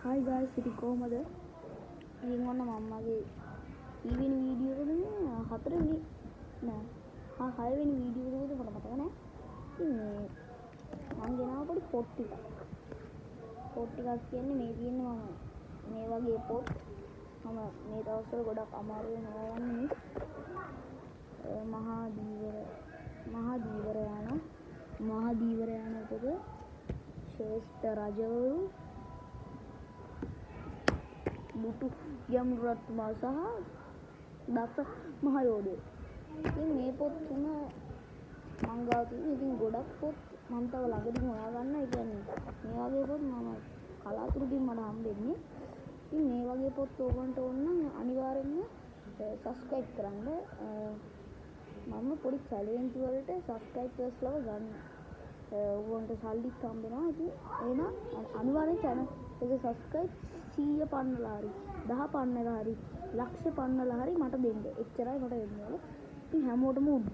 Hi guys, ඉතින් කොහමද? ඉතින් ඔන්න මම්මගේ ඊවෙනි වීඩියෝ එකද මේ හතරවෙනි නෑ හයවෙනි වීඩියෝ එකද මට මතක නෑ. ඉතින් මේ මම ගෙනාව පොඩි පොත් ටිකක්. පොත් ටිකක් කියන්නේ මේ තියෙන්නේ මම මේ වගේ පොත් මම මේ දවස්වල ගොඩක් අමාරුවෙන් හොයාගන්නේ මහා දීවර යන පොත ශ්‍රේෂ්ඨ රජවරු බුදු ගැමුණු රත්තුමා සහ දස මහ යෝධයෝ. ඉතින් මේ පොත් තුන මං ගාව තියෙන. ඉතින් ගොඩක් පොත් මම තව ළඟදී හොයාගන්න. ඒ කියන්නේ මේ වගේ පොත් මම කලාතුරකින් මට හම්බෙන්නේ. ඉතින් මේ වගේ පොත් ඕගොල්ලන්ට ඕන නම් අනිවාර්යෙන්ම subscribe කරන්න. මම පොඩි challenge වලට subscribers ලව ගන්න. ඕගොල්ලන්ට සල්ලිත් හම්බෙනවා. ඉතින් එහෙනම් අනිවාර්යෙන් channel එක subscribe 100 පන්නලා හරි 10 පන්නලා හරි ලක්ෂ පන්නලා හරි මට දෙන්න. එච්චරයි මට වෙන්නේ. ඉතින් හැමෝටම උඩ